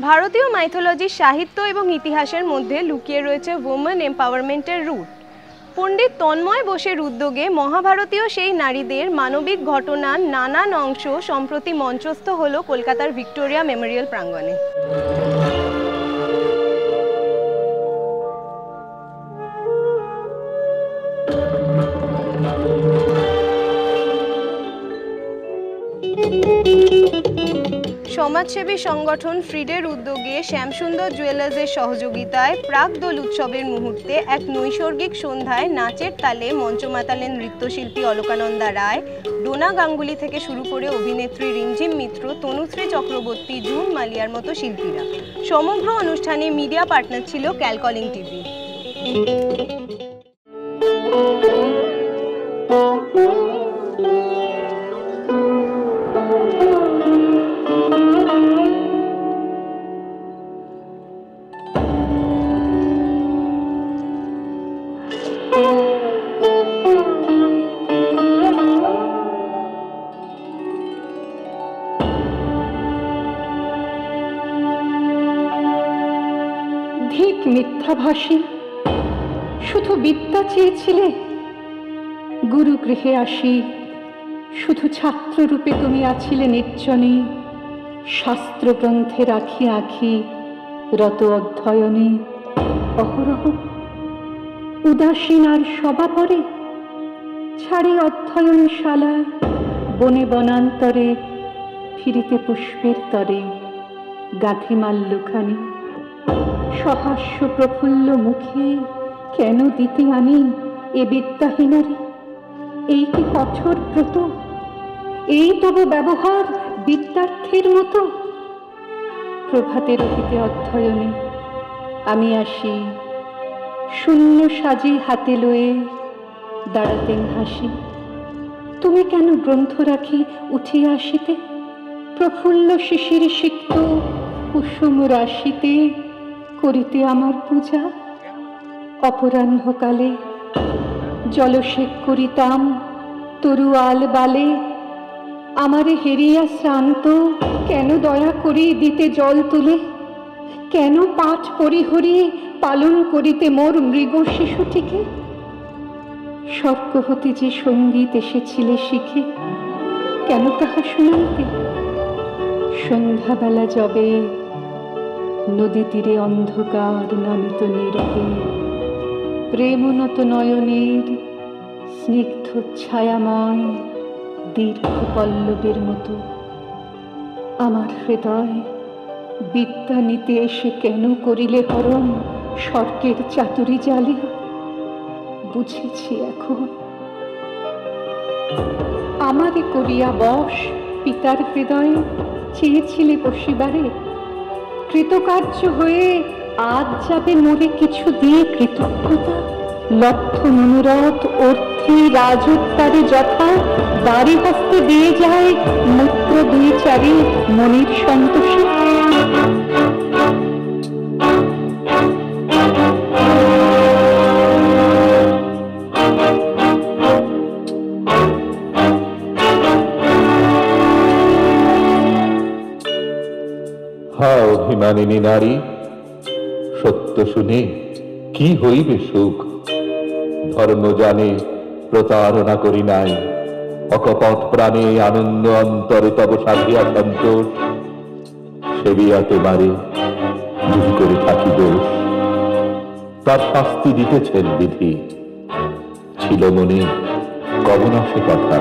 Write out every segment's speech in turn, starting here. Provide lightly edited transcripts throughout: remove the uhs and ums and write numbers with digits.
ভারতীয় মাইথোলজির সাহিত্য এবং ইতিহাসের মধ্যে লুকিয়ে রয়েছে ওমেন এম্পাওয়ারমেন্টের রুট। পণ্ডিত তন্ময় বোসের উদ্যোগে মহাভারতীয় সেই নারীদের মানবিক ঘটনার নানান অংশ সম্প্রতি মঞ্চস্থ হলো কলকাতার ভিক্টোরিয়া মেমোরিয়াল প্রাঙ্গণে। সমাজসেবী সংগঠন ফ্রিডের উদ্যোগে শ্যামসুন্দর জুয়েলার্সের সহযোগিতায় প্রাক দোল উৎসবের মুহূর্তে এক নৈসর্গিক সন্ধ্যায় নাচের তালে মঞ্চ মাতালেন নৃত্যশিল্পী অলকানন্দা রায়, ডোনা গাঙ্গুলি থেকে শুরু করে অভিনেত্রী রিমঝিম মিত্র, তনুশ্রী চক্রবর্তী, জুন মালিয়ার মতো শিল্পীরা। সমগ্র অনুষ্ঠানে মিডিয়া পার্টনার ছিল ক্যালকলিং টিভি। মিথ্যাভাষী, শুধু বিদ্যা চেয়েছিলে। গুরুগৃহে আসি, শুধু ছাত্ররূপে তুমি আছিলে নির্জনে, শাস্ত্রগ্রন্থে রাখি আঁখি রত অধ্যয়নে। অহরহ উদাসীন আর সবাপরে ছাড়ি অধ্যয়নশালা, বনে বনান্তরে ফিরিতে পুষ্পের তরে গাঁথি মাল্যখানি। সহাস্য প্রফুল্ল মুখে কেন দিতে আনি এ বিদ্যাহীনারে? এই কি কঠোর ব্রত? এই তব ব্যবহার বিদ্যার্থীর মতো? প্রভাতে রহিতে অধ্যয়নে আমি আসি, শূন্য সাজি হাতে লয়ে দাঁড়াতেন হাসি। তুমি কেন গ্রন্থ রাখি উঠিয়া আসিতে? প্রফুল্ল শিশির সিক্ত কুসুম রাশিতে করিতে আমার পূজা। অপরাহ্নকালে জলসেক করিতাম তরুয়াল বালে। আমারে হেরিয়া শ্রান্ত কেন দয়া করি দিতে জল তুলে? কেন পাঠ পরিহরি পালন করিতে মোর মৃগ শিশুটিকে? স্বর্গ হতে যে সঙ্গীত এসেছিলে শিখে, কেন তাহা শুনাইতে? সন্ধ্যাবেলা যবে নদী তীরে অন্ধকার নামিত নীরবে, প্রেমনত নয়নের স্নিগ্ধ ছায়াময় দীর্ঘ পল্লবের মতো আমার হৃদয় বিদ্যা নিতে এসে কেন করিলে হরণ স্বর্গের চাতুরি জালে? বুঝেছি এখন। আমারে করিয়া বশ পিতার হৃদয়ে চেয়েছিলে বসিবারে। কৃতকার্য হয়ে আজ যাবে মোরে কিছু দিয়ে কৃতজ্ঞতা। লব্ধ মনোরথ অর্থে রাজোত্তারে যথা দাড়ি হস্তে দিয়ে যায় মূত্র দুই চারি মনির সন্তোষে। অভিমানিনী নারী, সত্য শুনে কি হইবে সুখ? ধর্ম জানে প্রতারণা করি নাই, অকপট প্রাণে আনন্দ অন্তরে তব সাধিয়া সন্তোষ। সেবিয়া তোমারে যদি করে থাকি দোষ, তার শাস্তি দিতেছেন বিধি। ছিল মনে কবনা সে কথা,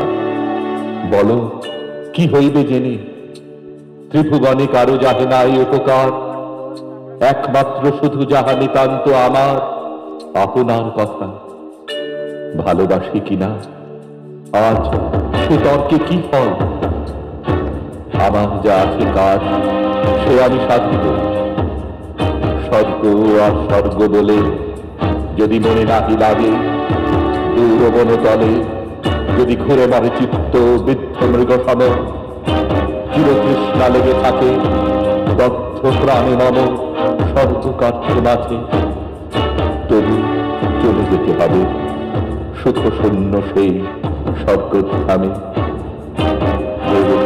বলো কি হইবে জেনে? ত্রিভুবনে কারো যাহে নাই উপকার, একমাত্র শুধু যাহা নিতান্ত আমার আপনার কথা। ভালোবাসি কিনা আজ সে তর্কে কি ফল? আমার যা আছে কাজ সে আমি সাধিব। স্বর্গ আর স্বর্গ বলে যদি মনে নাহি লাগে, দূর বন তলে যদি ঘুরে মারে চিত্ত বৃদ্ধ মৃগ সম, চিরতৃষ্ণা লেগে থাকে দগ্ধ প্রাণে মম স্বর্গকার্য মাঝে। তবু চলে যেতে হবে সুখ শূন্য সেই স্বর্গধামে।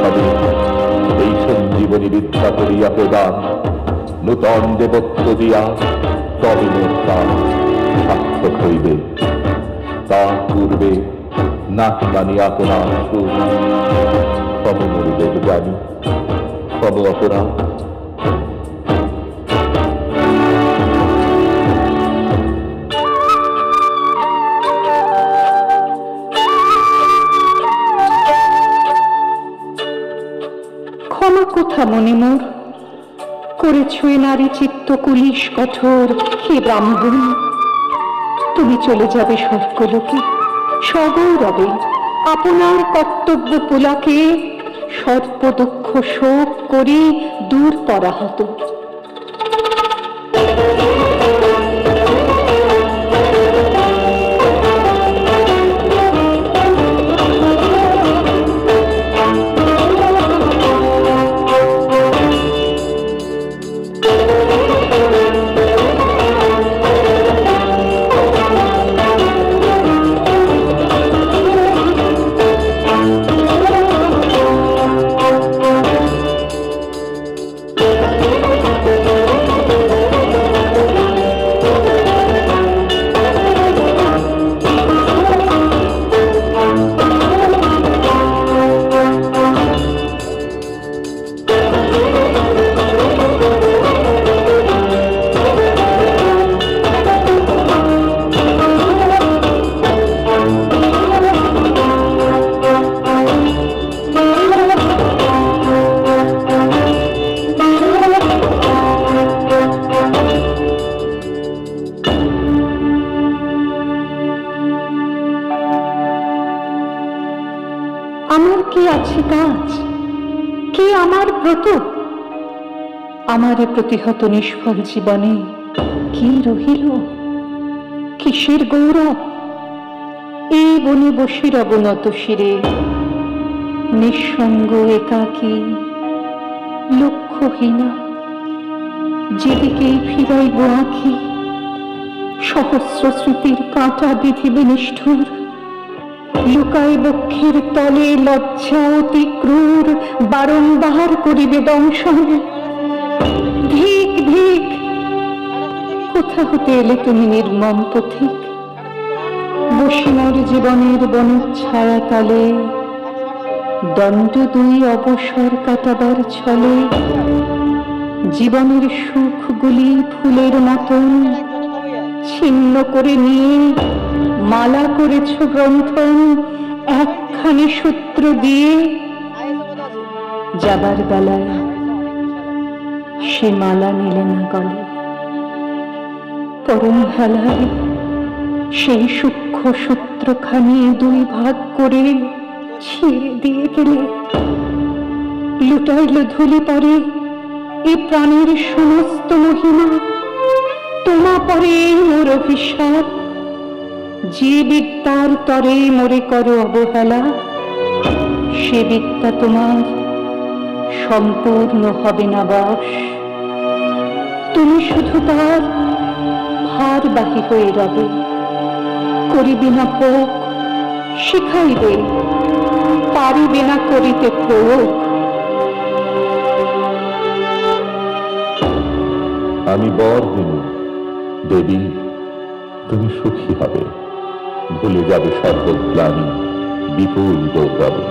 হবে এই সঞ্জীবনী বিদ্যা করিয়া প্রদান, নূতন দেবত্ব দিয়া তবে মোর কাজ সার্থক হইবে। তার পূর্বে নাকি জানি আপনার সুখ, কম মোর দেব জানি, কম অপরাধ। ক্ষমা কোথা মনে মোর, করেছ এ নারী চিত্ত কুলিশ কঠোর। হে ব্রাহ্মণ, তুমি চলে যাবে স্বর্গলোকে সগৌরবে, আপনার কর্তব্য পুলাকে সর্বদুঃখ শোক করে দূর পরাহত। আমার কি আছে কাজ, কি আমার ব্রত? আমার প্রতিহত নিষ্ফল জীবনে কি রহিল, কিসের গৌরব? এই বনে বসে রব নত শিরে, নিঃসঙ্গ একাকী লক্ষ্যহীনা। যেদিকেই ফিরাইব আঁখি, সহস্র স্মৃতির কাঁটা বিধিবে নিষ্ঠুর। লুকায় বক্ষের তলে লজ্জা অতি ক্রূর, বারংবার করিবে দংশন। ধিক ধিক, কোথা হতে এলে তুমি নির্মম পথিক? বসিমার জীবনের বনের ছায়া তলে, দণ্ড দুই অবসর কাটাবার ছলে। জীবনের সুখগুলি ফুলের মতন ছিন্ন করে নিয়ে মালা করেছ গ্রন্থন একখানি সূত্র দিয়ে। যাবার বেলায় সে মালা নিলে না গলে, পরম হেলায় সেই সূক্ষ্ম সূত্রখানি দুই ভাগ করে ছিঁড়ে দিয়ে গেলে। লুটাইল ধুলি পরে এ প্রাণের সমস্ত মহিমা, তোমা পরে মোর অভিশাপ। যে বিদ্যার তরে মোরে করো অবহেলা, সে বিদ্যা তোমার সম্পূর্ণ হবে না বশ। তুমি শুধু তার ভারবাহী হয়ে রবে, করিবে না ভোগ, শিখাইবে, পারিবে না করিতে প্রয়োগ। আমি বর দিন দেবী, তুমি সুখী হবে, ভুলে যাবে সর্বগ্লানি, বিপুল গৌরবে।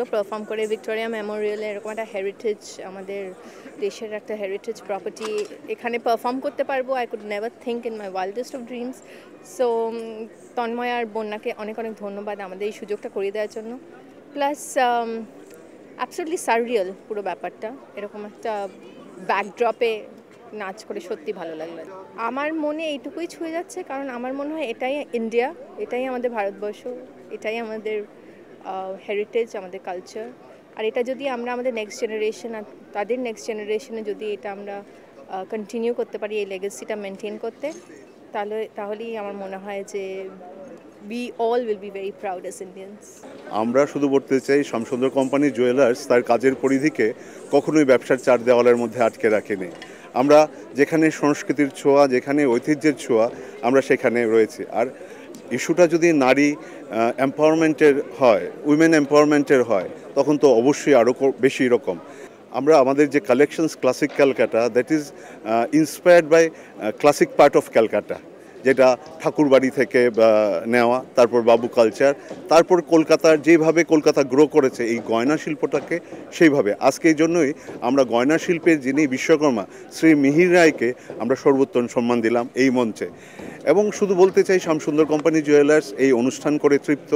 লাগলো পারফর্ম করে ভিক্টোরিয়া মেমোরিয়ালে, এরকম একটা হেরিটেজ, আমাদের দেশের একটা হেরিটেজ প্রপার্টি, এখানে পারফর্ম করতে পারবো। I could never think in my wildest of dreams. So Tanmoy আর বন্যাকে অনেক অনেক ধন্যবাদ আমাদের এই সুযোগটা করে দেওয়ার জন্য। প্লাস অ্যাবসলিউটলি সাররিয়াল পুরো ব্যাপারটা, এরকম একটা ব্যাকড্রপে নাচ করে সত্যি ভালো লাগলো। আমার মনে এইটুকুই ছুঁয়ে যাচ্ছে, কারণ আমার মনে হয় এটাই ইন্ডিয়া, এটাই আমাদের ভারতবর্ষ, এটাই আমাদের হেরিটেজ, আমাদের কালচার। আর এটা যদি আমরা আমাদের নেক্সট জেনারেশন আর তাদের নেক্সট জেনারেশনে যদি এটা আমরা কন্টিনিউ করতে পারি, এই লেগেসিটা মেনটেন করতে, তাহলেই আমার মনে হয় যে we all will be very proud as Indians. আমরা শুধু বলতে চাই, শ্যামসুন্দর কোম্পানি জুয়েলার্স তার কাজের পরিধিকে কখনোই ব্যবসার চার দেওয়ালের মধ্যে আটকে রাখেনি। আমরা যেখানে সংস্কৃতির ছোঁয়া, যেখানে ঐতিহ্যের ছোঁয়া, আমরা সেখানে রয়েছি। আর ইস্যুটা যদি নারী এম্পাওয়ারমেন্টের হয়, উইমেন এম্পাওয়ারমেন্টের হয়, তখন তো অবশ্যই আরও বেশি রকম। আমরা আমাদের যে collections classic Calcutta, that is inspired by classic part of Calcutta, যেটা ঠাকুরবাড়ি থেকে নেওয়া, তারপর বাবু কালচার, তারপর কলকাতার যেভাবে কলকাতা গ্রো করেছে এই গয়না শিল্পটাকে সেইভাবে। আজকে এই জন্যই আমরা গয়না শিল্পের যিনি বিশ্বকর্মা শ্রী মিহির রায়কে আমরা সর্বোত্তম সম্মান দিলাম এই মঞ্চে। এবং শুধু বলতে চাই, শ্যামসুন্দর কোম্পানি জুয়েলার্স এই অনুষ্ঠান করে তৃপ্ত।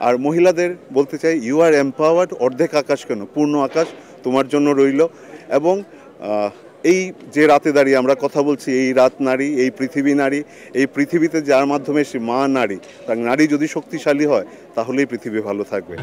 আর মহিলাদের বলতে চাই, ইউ আর এম্পাওয়ার্ড, অর্ধেক আকাশ কেন, পূর্ণ আকাশ তোমার জন্য রইল। এবং এই যে রাতে দাঁড়িয়ে আমরা কথা বলছি, এই রাত নারী, এই পৃথিবী নারী, এই পৃথিবীতে যার মাধ্যমে সে মা নারী, তার নারী যদি শক্তিশালী হয় তাহলেই পৃথিবী ভালো থাকবে।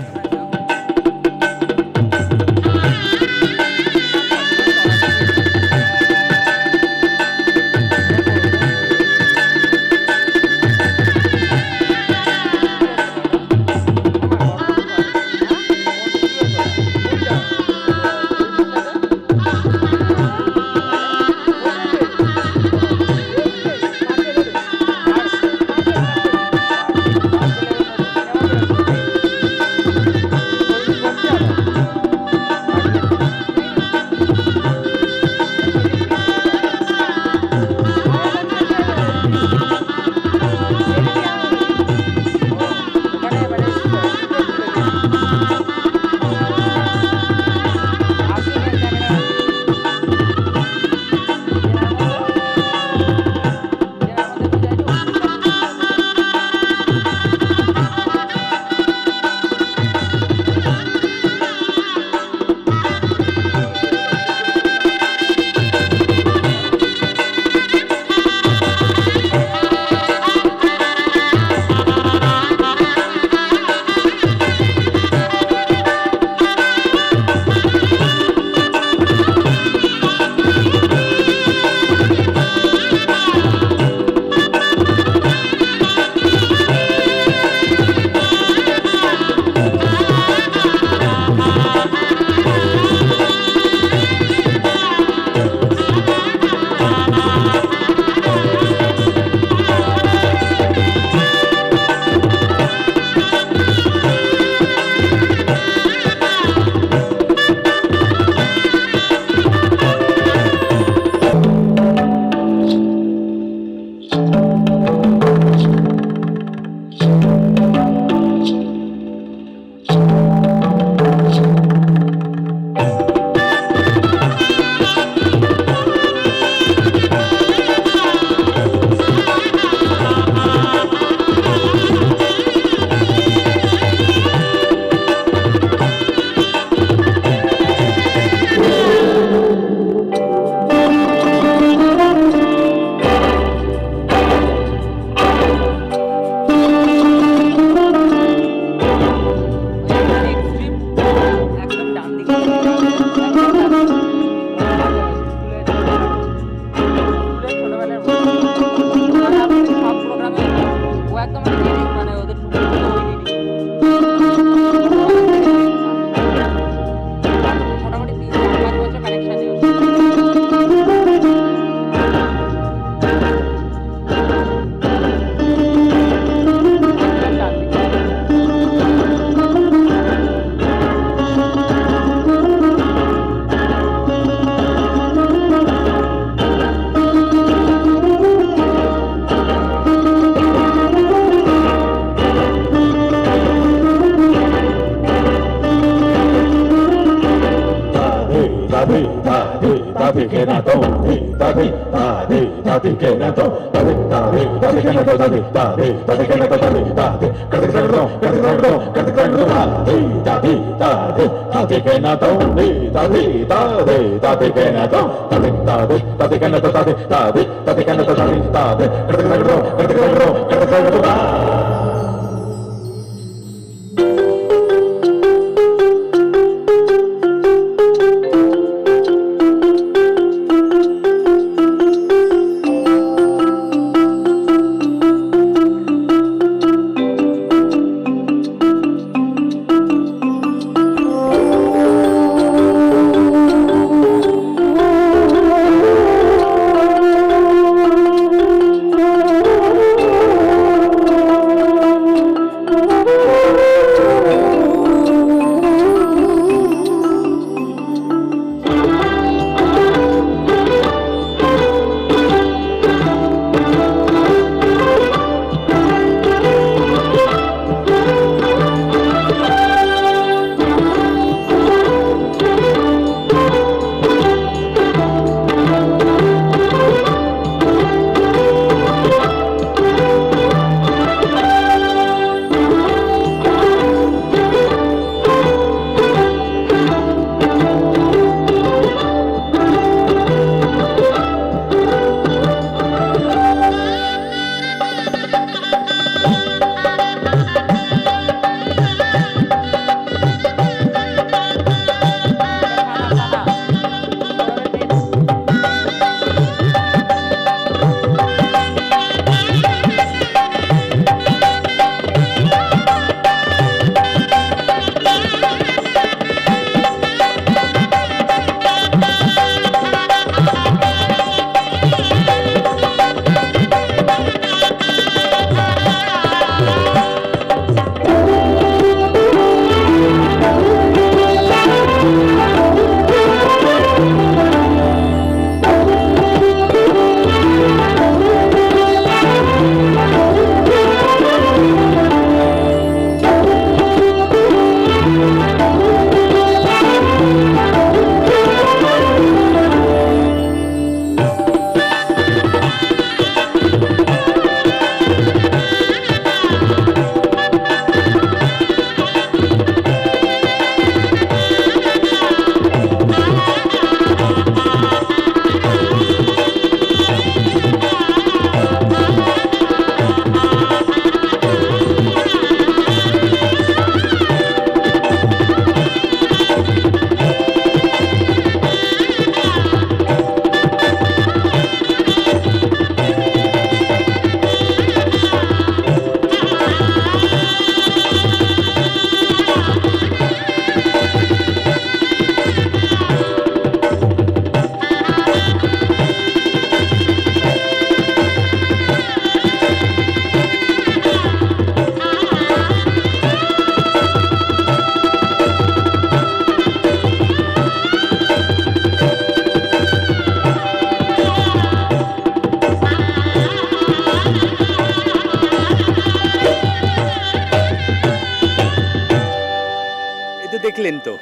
দেখলেন তো,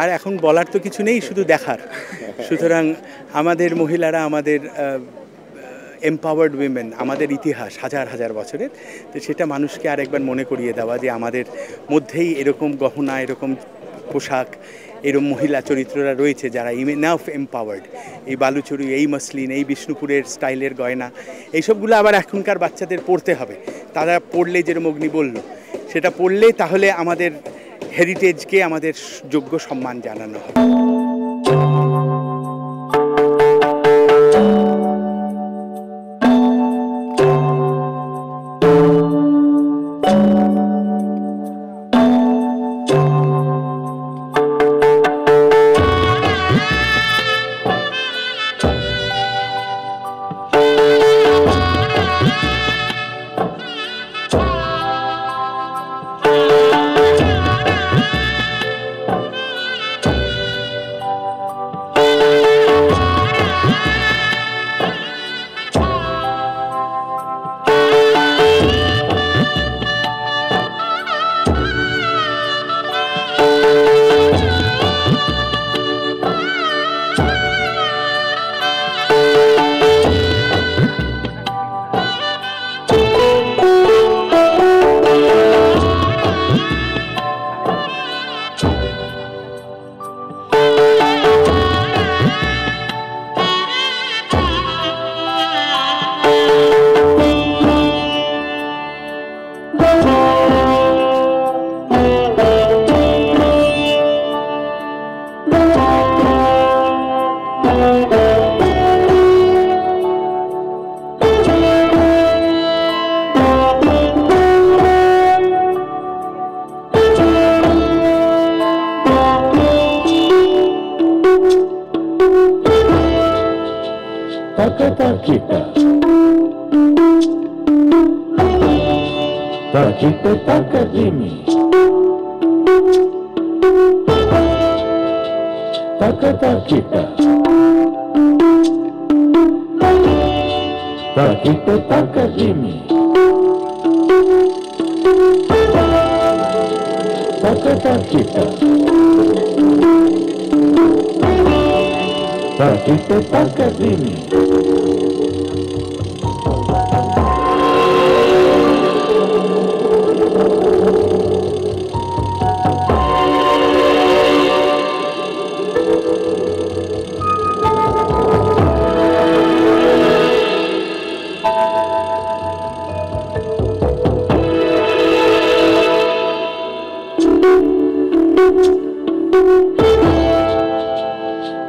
আর এখন বলার তো কিছু নেই, শুধু দেখার। সুতরাং আমাদের মহিলারা, আমাদের এম্পাওয়ার্ড উইমেন, আমাদের ইতিহাস হাজার হাজার বছরের, তো সেটা মানুষকে আরেকবার মনে করিয়ে দেওয়া যে আমাদের মধ্যেই এরকম গহনা, এরকম পোশাক, এরকম মহিলা চরিত্ররা রয়েছে যারা ইনাফ এম্পাওয়ার্ড। এই বালুচরী, এই মসলিন, এই বিষ্ণুপুরের স্টাইলের গয়না, এইসবগুলো আবার এখনকার বাচ্চাদের পড়তে হবে। তারা পড়লে, যেরকম অগ্নি বলল, সেটা পড়লে তাহলে আমাদের হেরিটেজকে আমাদের যোগ্য সম্মান জানানো হবে। Takatachita. Takita takajimi. Takatachita. Takita takajimi. Takatachita. Takita takajimi.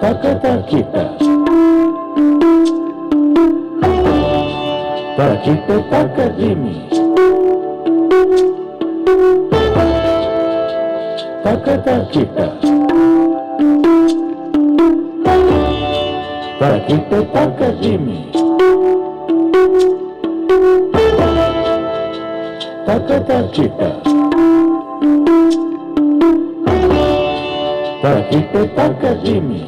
Takatachita. Takita takajimi. Takatachita. Takita takajimi. Takatachita. Takita takajimi.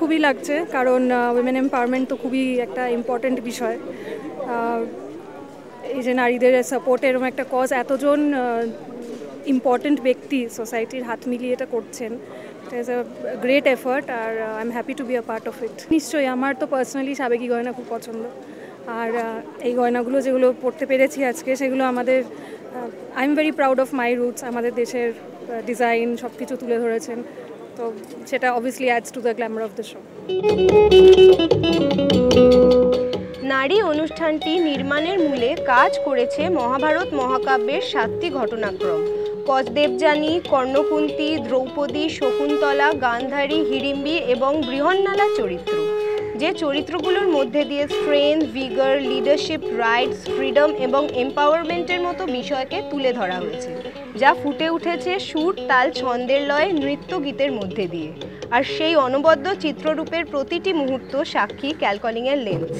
খুবই লাগছে, কারণ উইমেন এম্পাওয়ারমেন্ট তো খুবই একটা ইম্পর্ট্যান্ট বিষয়। এই যে নারীদের সাপোর্ট, এরকম একটা কজ এতজন ইম্পর্ট্যান্ট ব্যক্তি সোসাইটির হাত মিলিয়ে এটা করছেন, it is a great effort, আর I am happy to be a part of it. নিশ্চয়ই আমার তো পার্সোনালি সাবেকি গয়না খুব পছন্দ, আর এই গয়নাগুলো যেগুলো পড়তে পেরেছি আজকে, সেগুলো আমাদের I am very proud of my roots. আমাদের দেশের ডিজাইন সব কিছু তুলে ধরেছেন, তো সেটা obviously ads to the Glamour of the show. নারী অনুষ্ঠানটি নির্মাণের মূলে কাজ করেছে মহাভারত মহাকাব্যের 7টি ঘটনাক্রম: কচদেবযানী, কর্ণকুন্তী, দ্রৌপদী, শকুন্তলা, গান্ধারী, হিড়িম্বি এবং বৃহন্নলা চরিত্র। যে চরিত্রগুলোর মধ্যে দিয়ে স্ট্রেংথ, ভিগার, লিডারশিপ, রাইটস, ফ্রিডম এবং এম্পাওয়ারমেন্টের মতো বিষয়কে তুলে ধরা হয়েছে, যা ফুটে উঠেছে সুর, তাল, ছন্দের লয়, নৃত্য, গীতের মধ্যে দিয়ে। আর সেই অনবদ্য চিত্ররূপের প্রতিটি মুহূর্ত সাক্ষী ক্যালকলিংয়ের লেন্স।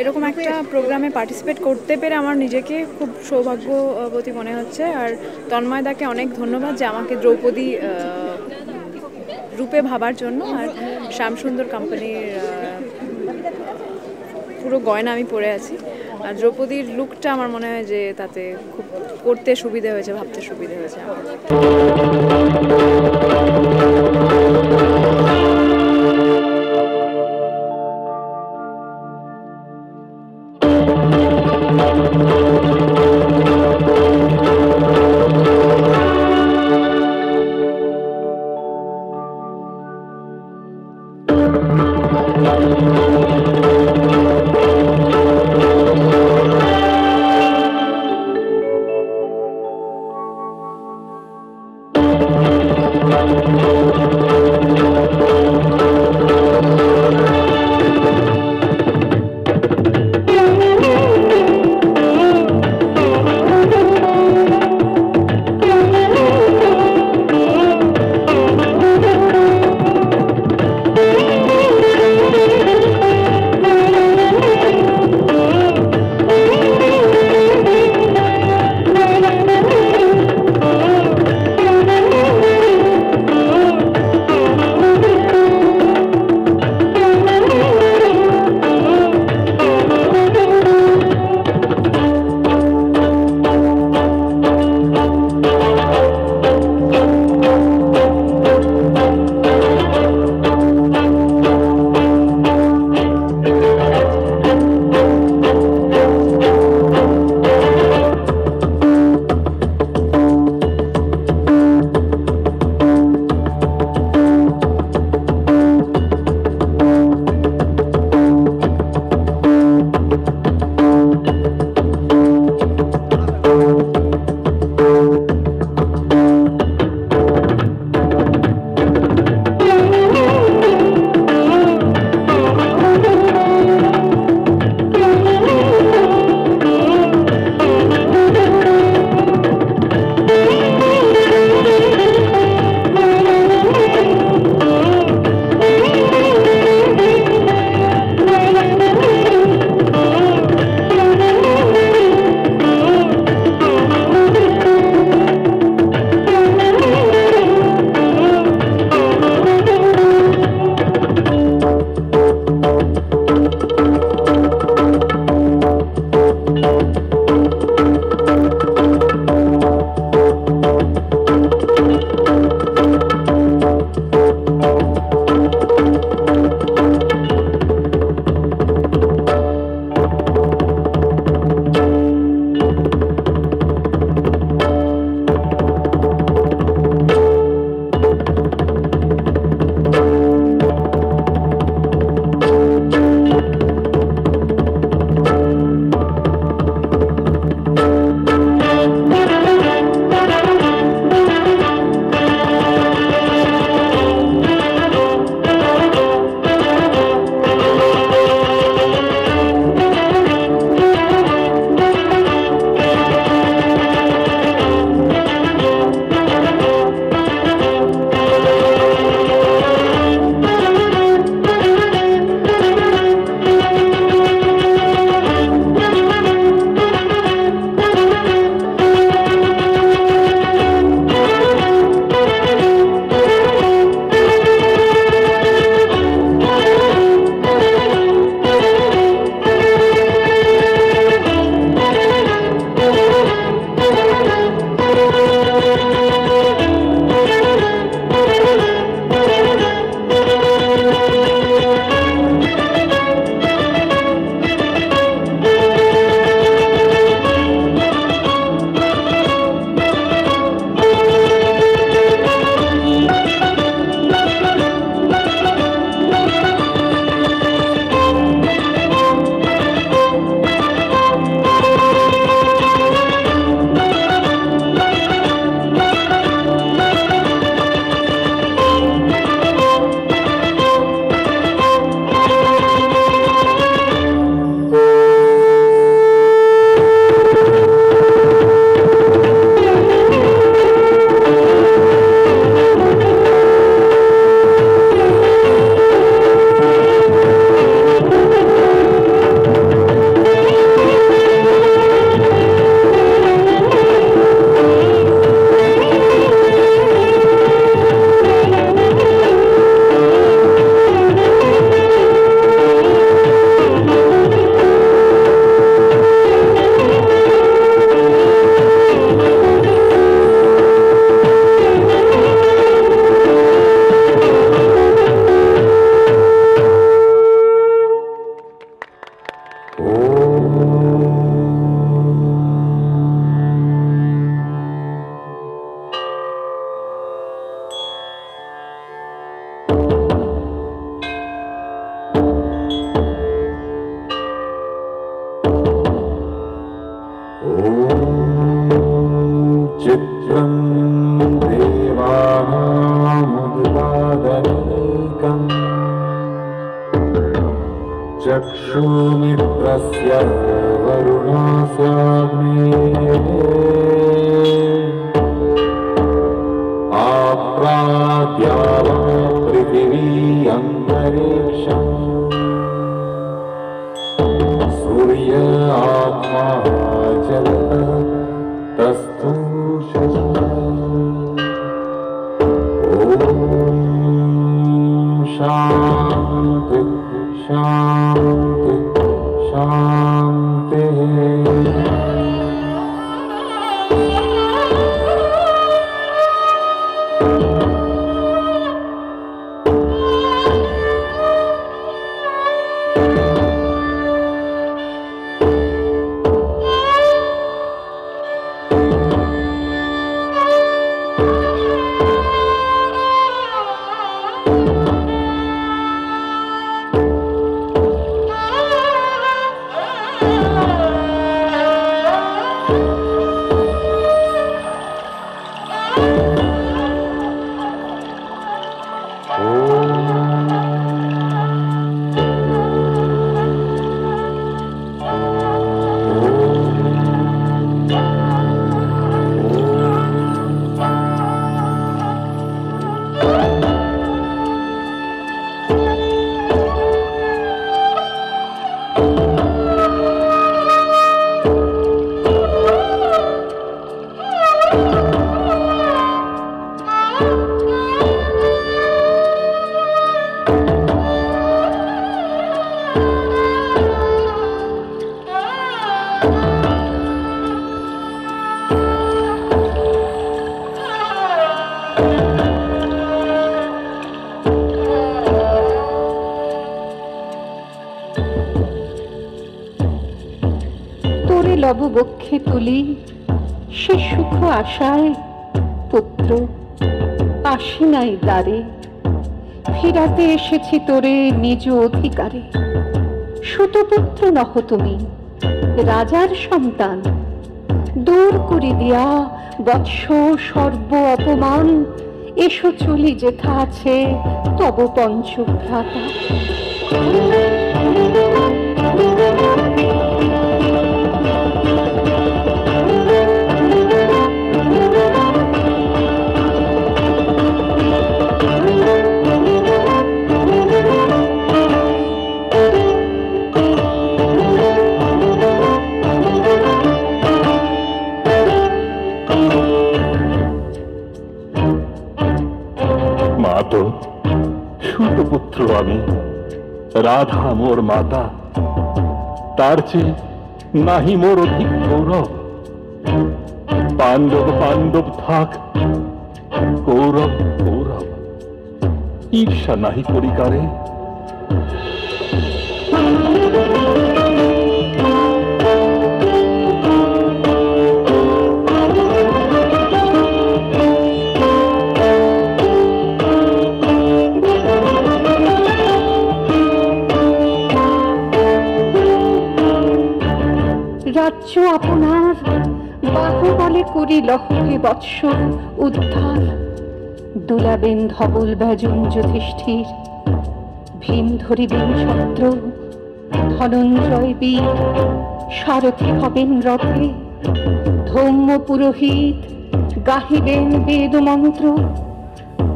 এরকম একটা প্রোগ্রামে পার্টিসিপেট করতে পেরে আমার নিজেকে খুব সৌভাগ্যবতী মনে হচ্ছে। আর তন্ময়দাকে অনেক ধন্যবাদ যে আমাকে দ্রৌপদী রূপে ভাবার জন্য। আর শ্যামসুন্দর কোম্পানির পুরো গয়না আমি পরে আছি। আর দ্রৌপদীর লুকটা আমার মনে হয় যে তাতে খুব করতে সুবিধা হয়েছে, ভাবতে সুবিধা হয়েছে আমার। चित्रं देवानामुद्गादनीकम् चक्षुमित्रस्य वरुणस्याग्नेः आप्राद्यावा पृथिवी अन्तरिक्षम् सूर्य आत्मा जगतः तस्थो शांति शांति शांति। লব বক্ষে তুলি সে সুখ আশায় পুত্র আসি নাই দ্বারে ফিরাতে এসেছি তোরে নিজ অধিকারে সুতপুত্র নহ তুমি রাজার সন্তান দূর করে দিয়া বৎস সর্ব অপমান এসো চলি যেথা আছে তব পঞ্চভ্রাতা। সুতপুত্র আমি, রাধা মোর মাতা, তার চেয়ে নাহি মোর অধিক গৌরব। পাণ্ডব পাণ্ডব থাক, কৌরব কৌরব, ঈর্ষা নাহি করিকারে। রাজ্য আপনার বাহুবলে করি লহকে বৎস উদ্ধার। দুলাবেন ধবল ব্যজন যুধিষ্ঠির, ভীম ধরিবেন ছত্র, ধনঞ্জয় বীর সারথি হবেন রথে। ধৌম্য পুরোহিত গাহিবেন বেদ মন্ত্র,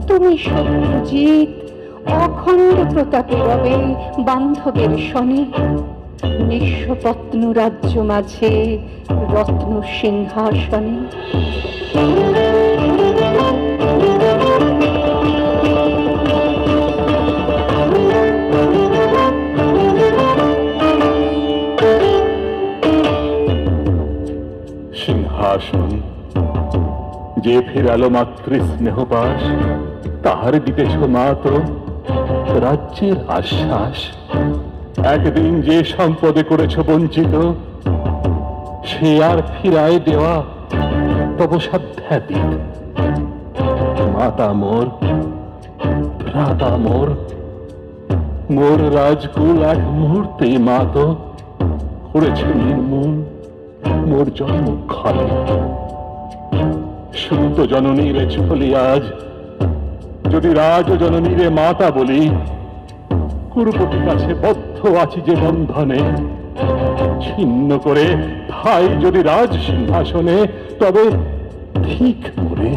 তুমি সত্যজিৎ অখণ্ড প্রতাপে রবে বান্ধবের শনে। নিঃস্বপত্ন রাজ্য মাঝে রত্ন সিংহাসনে। সিংহাসন যে ফিরালো মাতৃ স্নেহপাশ, তাহার দিতেছ মাত্র রাজ্যের আশ্বাস। একদিন যে সম্পদে করেছ বঞ্চিত, সে আর ফিরায় দেওয়া তব সাধ্যাতীত। মাতা মোর, ভ্রাতা মোর, মোর রাজকুল এক মুহূর্তে মাত করেছে নির্মূল। মোর জন্মক্ষণে সুপ্ত জননীর ছলি আজ যদি রাজ জননীরে মাতা বলি, কুরুপতির কাছে বদ্ধ আছি যে বন্ধনে, ছিন্ন করে ঠাই যদি রাজ সিংহাসনে, তবে ঠিক মোরে।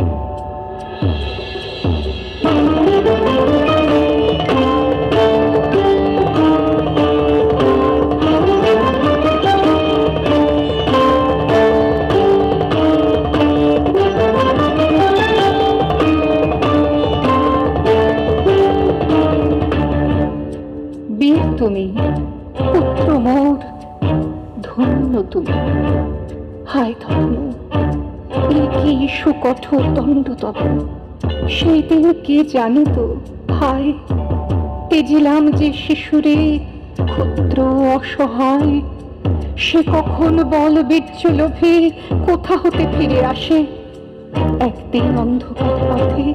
বীর তুমি, পুত্র মোর, ধন্য তুমি। হায় ধন্য, এ কি সুকঠোর দণ্ড তব। সেই দিন কে জানে তো, হায় তেজিলাম যে শিশুরে, ক্ষুদ্র অসহায়, সে কখন বল বীর্য লোভে কোথা হতে ফিরে আসে। একদিন অন্ধকার পথে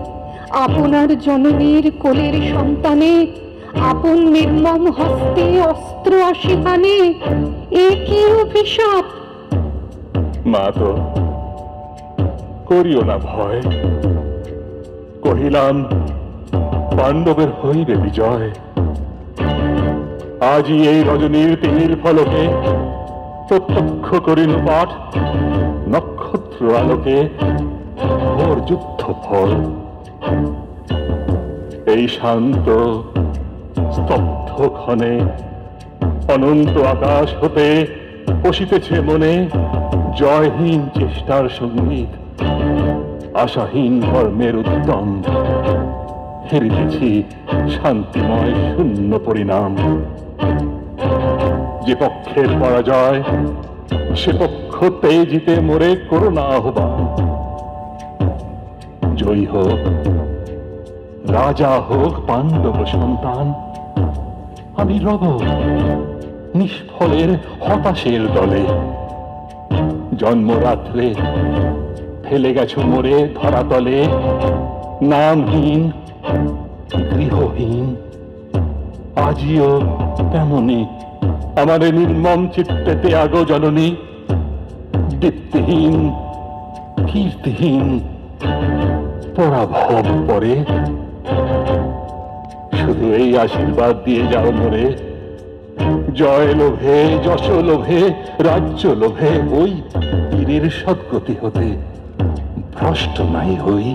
আপনার জননীর কোলের সন্তানে আপন নির্মম হস্তে অস্ত্র আসি হানে, এ কি অভিশাপ। মা তো করিও না ভয়, কহিলাম পাণ্ডবের হইবে বিজয়। আজই এই রজনীর তিমির ফলকে প্রত্যক্ষ করিল পাঠ, নক্ষত্র আলোকে ঘোর যুদ্ধ ফল। এই শান্ত স্তব্ধ ক্ষণে অনন্ত আকাশ হতে বসিতেছে মনে জয়হীন চেষ্টার সঙ্গীত, আশাহীন কর্মের উদ্যম। হেরিতেছি শান্তিময় শূন্য পরিণাম। যে পক্ষের পরাজয় সে পক্ষ তেজিতে মোরে করুণা আহ্বান। জয়ী হোক রাজা হোক পাণ্ডব সন্তান, আমি রব নিষ্ফলের হতাশের দলে। জন্মরাত্রে ফেলে গেছো মোরে ধরাতলে, নামহীন গৃহহীন। আজিও তেমনি আমারে নির্মম চিত্তে ত্যাগ জননী। দীপ্তিহীন কীর্তিহীন পরাভব পরে, শুধু এই আশীর্বাদ দিয়ে যাও মোরে, জয় লোভে যশ লোভে রাজ্য লোভে ওই বীরের সদ্গতি হতে ভ্রষ্ট নাই হই।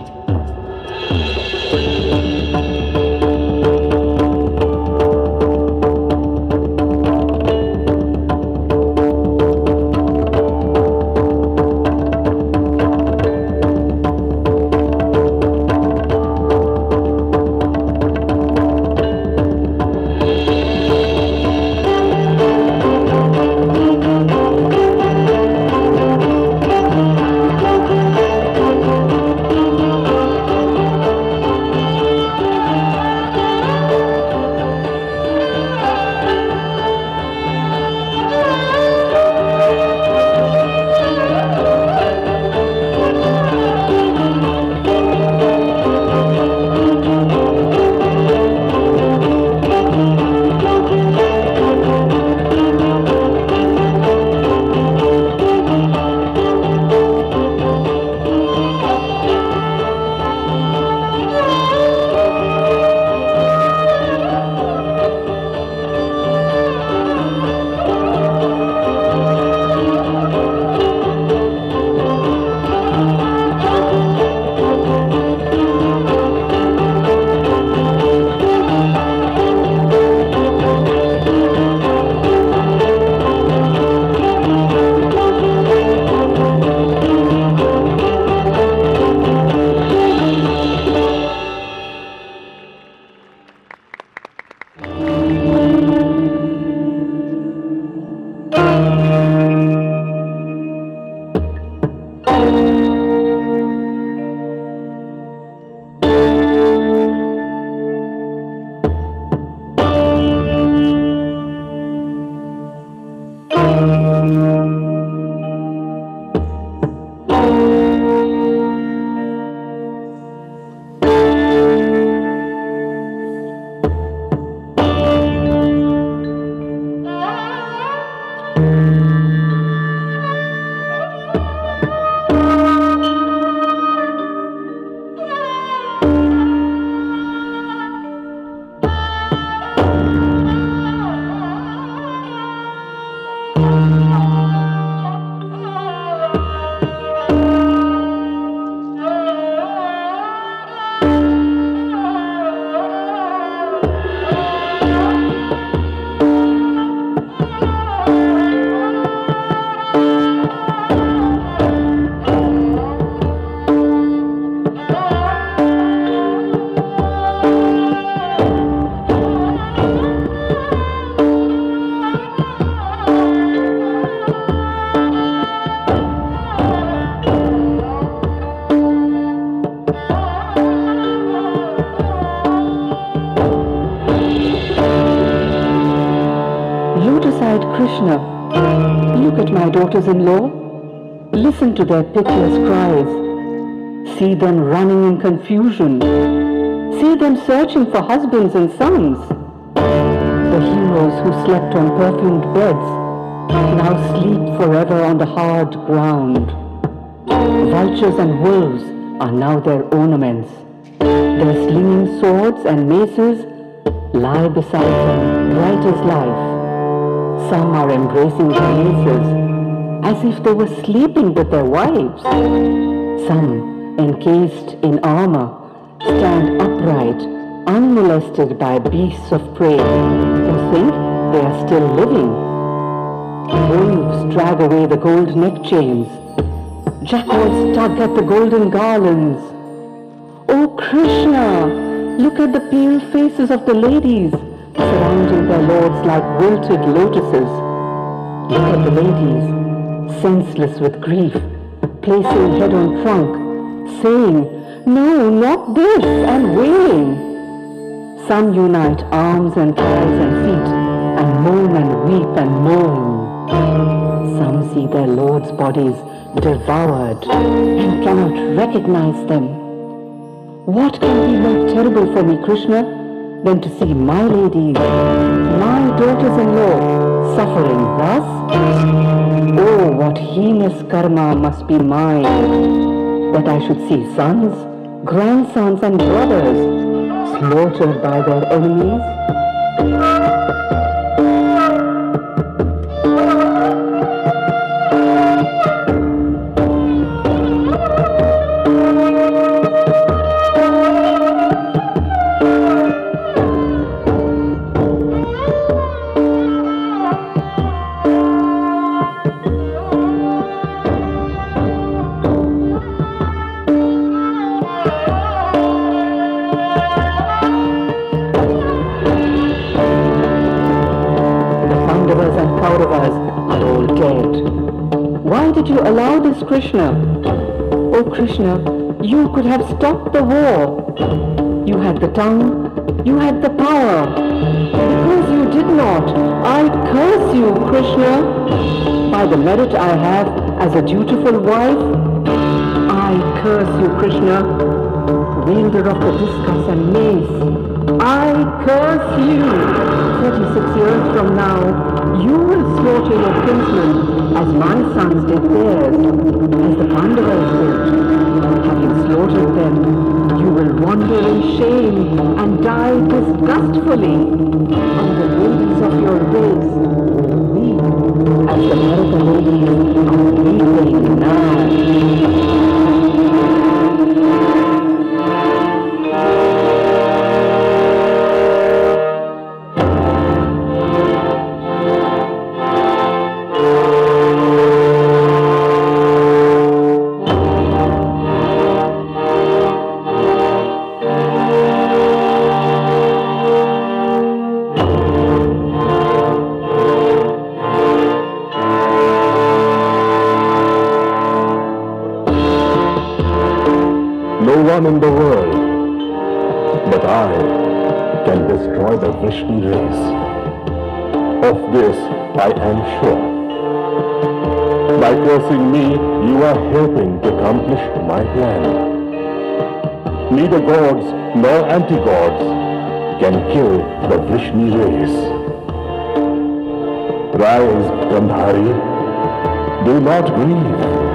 Krishna, look at my daughters-in-law. Listen to their piteous cries. See them running in confusion. See them searching for husbands and sons. The heroes who slept on perfumed beds now sleep forever on the hard ground. Vultures and wolves are now their ornaments. Their slinging swords and maces lie beside them, bright as life. Some are embracing their maces as if they were sleeping with their wives. Some, encased in armor, stand upright, unmolested by beasts of prey, who think they are still living. Wolves drag away the gold neck chains. Jackals tug at the golden garlands. Oh Krishna, look at the pale faces of the ladies surrounding their lords like wilted lotuses. Look at the ladies, senseless with grief, placing head on trunk, saying, "No, not this," and wailing. Some unite arms and thighs and feet, and moan and weep and moan. Some see their lords' bodies devoured and cannot recognize them. What can be more terrible for me, Krishna, than to see my ladies, my daughters-in-law, suffering thus? Oh, what heinous karma must be mine, that I should see sons, grandsons and brothers slaughtered by their enemies? Allow this, Krishna. Oh Krishna, you could have stopped the war. You had the tongue, you had the power. Because you did not, I curse you, Krishna. By the merit I have as a dutiful wife, I curse you, Krishna. Wielder of the discus and mace, I curse you. 36 years from now, you will slaughter your kinsmen as my sons did theirs, as the Pandavas did. Having slaughtered them, you will wander in shame and die disgustfully. And the ladies of your race will weep as the Bharata ladies are weeping now. In the world, but I can destroy the Vrishni race. Of this I am sure. By cursing me, you are helping to accomplish my plan. Neither gods nor anti-gods can kill the Vrishni race. Rise, Gandhari, do not grieve.